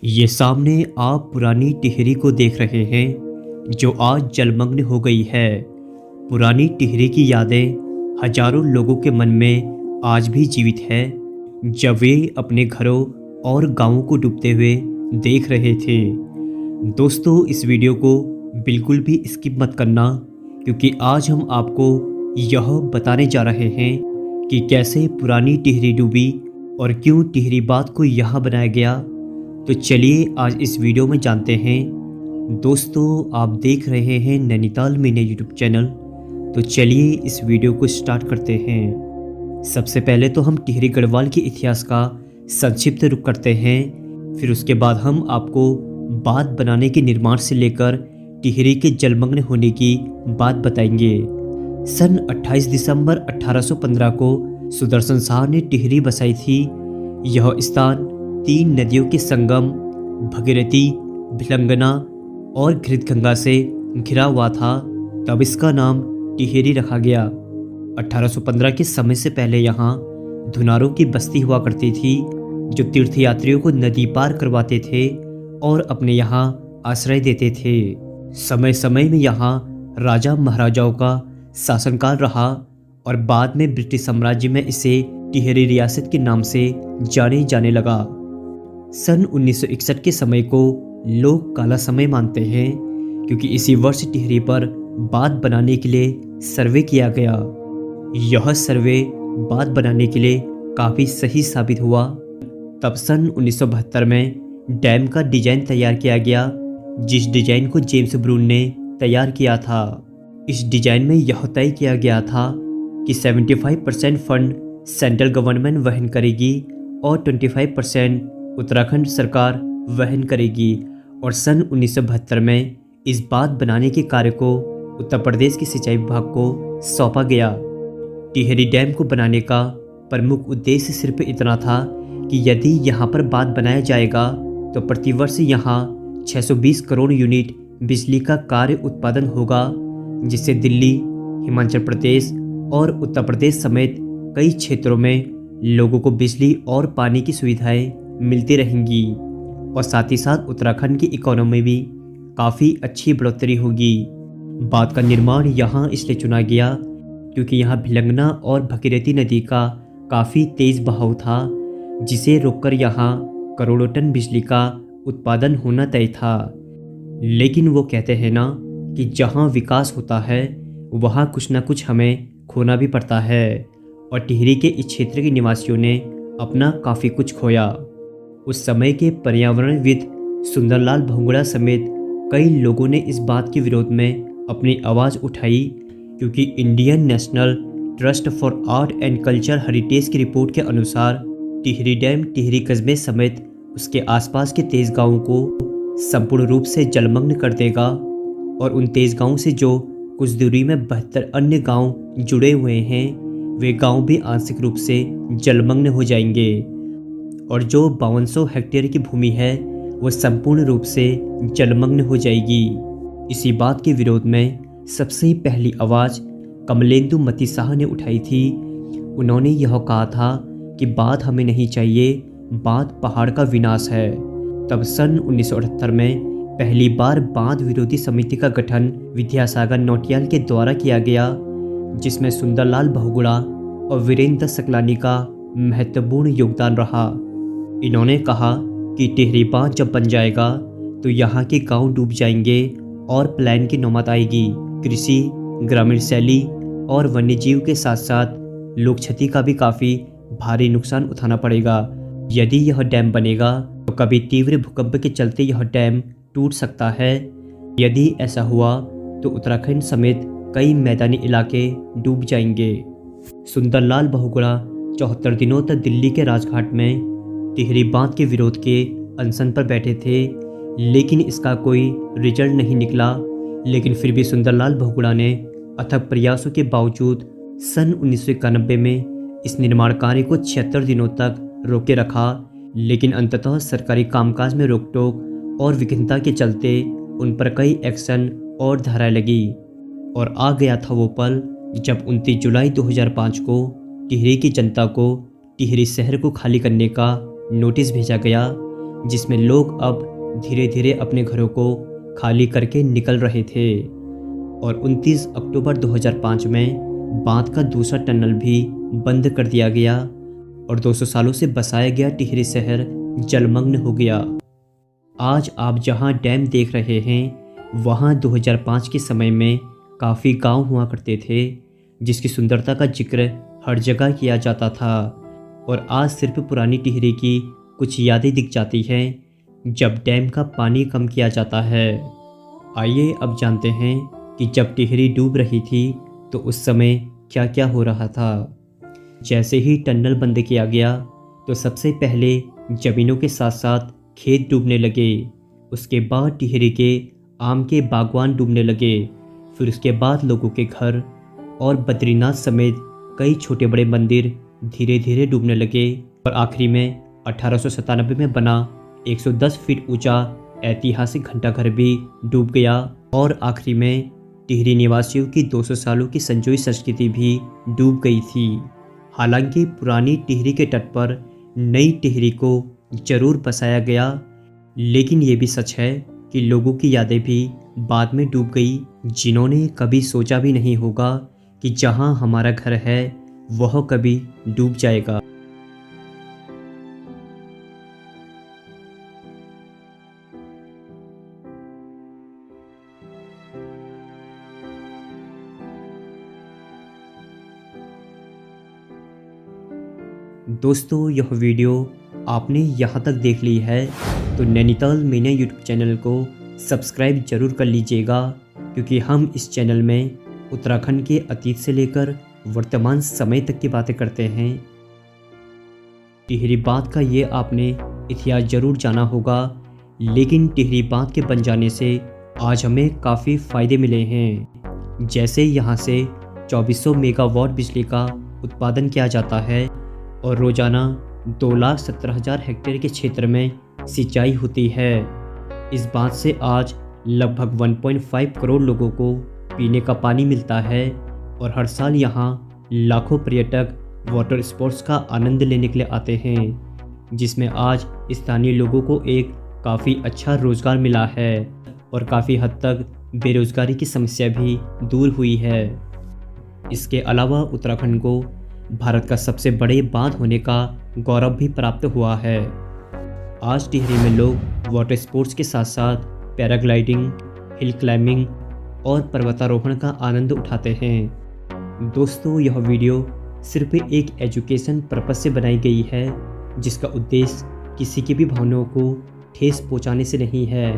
ये सामने आप पुरानी टिहरी को देख रहे हैं जो आज जलमग्न हो गई है। पुरानी टिहरी की यादें हजारों लोगों के मन में आज भी जीवित है, जब वे अपने घरों और गांवों को डूबते हुए देख रहे थे। दोस्तों, इस वीडियो को बिल्कुल भी स्किप मत करना, क्योंकि आज हम आपको यह बताने जा रहे हैं कि कैसे पुरानी टिहरी डूबी और क्यों टिहरी बांध को यहाँ बनाया गया। तो चलिए आज इस वीडियो में जानते हैं। दोस्तों, आप देख रहे हैं नैनीताल मीडिया यूट्यूब चैनल। तो चलिए इस वीडियो को स्टार्ट करते हैं। सबसे पहले तो हम टिहरी गढ़वाल के इतिहास का संक्षिप्त रुख करते हैं, फिर उसके बाद हम आपको बांध बनाने के निर्माण से लेकर टिहरी के जलमग्न होने की बात बताएंगे। सन 28 दिसंबर 1815 को सुदर्शन शाह ने टिहरी बसाई थी। यह स्थान 3 नदियों के संगम भगीरथी, भिलंगना और घृतगंगा से घिरा हुआ था, तब इसका नाम टिहरी रखा गया। 1815 के समय से पहले यहाँ धुनारों की बस्ती हुआ करती थी, जो तीर्थयात्रियों को नदी पार करवाते थे और अपने यहाँ आश्रय देते थे। समय समय में यहाँ राजा महाराजाओं का शासनकाल रहा और बाद में ब्रिटिश साम्राज्य में इसे टिहरी रियासत के नाम से जाने जाने लगा। सन 1961 के समय को लोग काला समय मानते हैं, क्योंकि इसी वर्ष टिहरी पर बांध बनाने के लिए सर्वे किया गया। यह सर्वे बांध बनाने के लिए काफ़ी सही साबित हुआ। तब सन 1972 में डैम का डिजाइन तैयार किया गया, जिस डिजाइन को जेम्स ब्रून ने तैयार किया था। इस डिजाइन में यह तय किया गया था कि 75% फंड सेंट्रल गवर्नमेंट वहन करेगी और 25% उत्तराखंड सरकार वहन करेगी। और सन 1972 में इस बांध बनाने के कार्य को उत्तर प्रदेश के सिंचाई विभाग को सौंपा गया। टिहरी डैम को बनाने का प्रमुख उद्देश्य सिर्फ इतना था कि यदि यहाँ पर बांध बनाया जाएगा तो प्रतिवर्ष यहाँ 620 करोड़ यूनिट बिजली का कार्य उत्पादन होगा, जिससे दिल्ली, हिमाचल प्रदेश और उत्तर प्रदेश समेत कई क्षेत्रों में लोगों को बिजली और पानी की सुविधाएं मिलती रहेंगी। और साथ ही साथ उत्तराखंड की इकोनॉमी भी काफ़ी अच्छी बढ़ोतरी होगी। बांध का निर्माण यहाँ इसलिए चुना गया क्योंकि यहाँ भिलंगना और भगीरथी नदी का काफ़ी तेज़ बहाव था, जिसे रोककर यहाँ करोड़ों टन बिजली का उत्पादन होना तय था। लेकिन वो कहते हैं ना कि जहाँ विकास होता है वहाँ कुछ ना कुछ हमें खोना भी पड़ता है, और टिहरी के इस क्षेत्र के निवासियों ने अपना काफ़ी कुछ खोया। उस समय के पर्यावरणविद सुंदरलाल बहुगुणा समेत कई लोगों ने इस बात के विरोध में अपनी आवाज़ उठाई, क्योंकि Indian national trust for art and culture heritage की रिपोर्ट के अनुसार टिहरी डैम टिहरी कस्बे समेत उसके आसपास के 23 गांवों को संपूर्ण रूप से जलमग्न कर देगा, और उन 23 गांवों से जो कुछ दूरी में 72 अन्य गांव जुड़े हुए हैं, वे गांव भी आंशिक रूप से जलमग्न हो जाएंगे। और जो 5200 हेक्टेयर की भूमि है वो संपूर्ण रूप से जलमग्न हो जाएगी। इसी बात के विरोध में सबसे पहली आवाज़ कमलेंदु मती शाह ने उठाई थी। उन्होंने यह कहा था कि बांध हमें नहीं चाहिए, बांध पहाड़ का विनाश है। तब सन 1978 में पहली बार बांध विरोधी समिति का गठन विद्यासागर नौटियाल के द्वारा किया गया, जिसमें सुंदरलाल बहुगुणा और वीरेंद्र सकलानी का महत्वपूर्ण योगदान रहा। इन्होंने कहा कि टिहरी बांध जब बन जाएगा तो यहाँ के गांव डूब जाएंगे और प्लान की नौबत आएगी। कृषि, ग्रामीण शैली और वन्यजीव के साथ साथ लोक क्षति का भी काफ़ी भारी नुकसान उठाना पड़ेगा। यदि यह डैम बनेगा तो कभी तीव्र भूकंप के चलते यह डैम टूट सकता है। यदि ऐसा हुआ तो उत्तराखंड समेत कई मैदानी इलाके डूब जाएंगे। सुंदरलाल बहुगुणा 74 दिनों तक दिल्ली के राजघाट में टिहरी बांध के विरोध के अनशन पर बैठे थे, लेकिन इसका कोई रिजल्ट नहीं निकला। लेकिन फिर भी सुंदरलाल बहुगुणा ने अथक प्रयासों के बावजूद सन 1991 में इस निर्माण कार्य को 76 दिनों तक रोके रखा। लेकिन अंततः सरकारी कामकाज में रोक टोक और विघ्नता के चलते उन पर कई एक्शन और धाराएं लगी, और आ गया था वो पल जब 29 जुलाई 2005 को टिहरी की जनता को टिहरी शहर को खाली करने का नोटिस भेजा गया। जिसमें लोग अब धीरे धीरे अपने घरों को खाली करके निकल रहे थे। और 29 अक्टूबर 2005 में बांध का दूसरा टनल भी बंद कर दिया गया और 200 सालों से बसाया गया टिहरी शहर जलमग्न हो गया। आज आप जहां डैम देख रहे हैं वहां 2005 के समय में काफ़ी गांव हुआ करते थे, जिसकी सुंदरता का जिक्र हर जगह किया जाता था। और आज सिर्फ पुरानी टिहरी की कुछ यादें दिख जाती हैं जब डैम का पानी कम किया जाता है। आइए अब जानते हैं कि जब टिहरी डूब रही थी तो उस समय क्या क्या हो रहा था। जैसे ही टनल बंद किया गया तो सबसे पहले ज़मीनों के साथ साथ खेत डूबने लगे। उसके बाद टिहरी के आम के बागवान डूबने लगे। फिर उसके बाद लोगों के घर और बद्रीनाथ समेत कई छोटे बड़े मंदिर धीरे धीरे डूबने लगे। और आखिरी में 1897 में बना 110 फीट ऊंचा ऐतिहासिक घंटाघर भी डूब गया। और आखिरी में टिहरी निवासियों की 200 सालों की संजोई संस्कृति भी डूब गई थी। हालांकि पुरानी टिहरी के तट पर नई टिहरी को जरूर बसाया गया, लेकिन ये भी सच है कि लोगों की यादें भी बाद में डूब गई, जिन्होंने कभी सोचा भी नहीं होगा कि जहां हमारा घर है वह कभी डूब जाएगा। दोस्तों, यह वीडियो आपने यहाँ तक देख ली है तो नैनीताल मीडिया यूट्यूब चैनल को सब्सक्राइब जरूर कर लीजिएगा, क्योंकि हम इस चैनल में उत्तराखंड के अतीत से लेकर वर्तमान समय तक की बातें करते हैं। टिहरी बांध का ये आपने इतिहास जरूर जाना होगा, लेकिन टिहरी बांध के बन जाने से आज हमें काफ़ी फ़ायदे मिले हैं। जैसे यहाँ से 2400 मेगावाट बिजली का उत्पादन किया जाता है और रोज़ाना 2,17,000 हेक्टेयर के क्षेत्र में सिंचाई होती है। इस बांध से आज लगभग 1.5 करोड़ लोगों को पीने का पानी मिलता है और हर साल यहाँ लाखों पर्यटक वाटर स्पोर्ट्स का आनंद लेने के लिए आते हैं, जिसमें आज स्थानीय लोगों को एक काफ़ी अच्छा रोज़गार मिला है और काफ़ी हद तक बेरोज़गारी की समस्या भी दूर हुई है। इसके अलावा उत्तराखंड को भारत का सबसे बड़े बांध होने का गौरव भी प्राप्त हुआ है। आज टिहरी में लोग वाटर स्पोर्ट्स के साथ साथ पैराग्लाइडिंग, हिल क्लाइंबिंग और पर्वतारोहण का आनंद उठाते हैं। दोस्तों, यह वीडियो सिर्फ एक एजुकेशन पर्पस से बनाई गई है, जिसका उद्देश्य किसी की भी भावनाओं को ठेस पहुंचाने से नहीं है।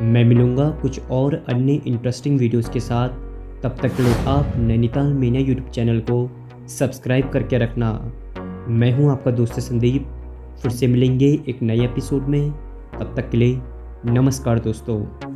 मैं मिलूँगा कुछ और अन्य इंटरेस्टिंग वीडियोज़ के साथ। तब तक के लिए आप नैनीताल मीडिया यूट्यूब चैनल को सब्सक्राइब करके रखना। मैं हूं आपका दोस्त संदीप। फिर से मिलेंगे एक नए एपिसोड में। तब तक के लिए नमस्कार दोस्तों।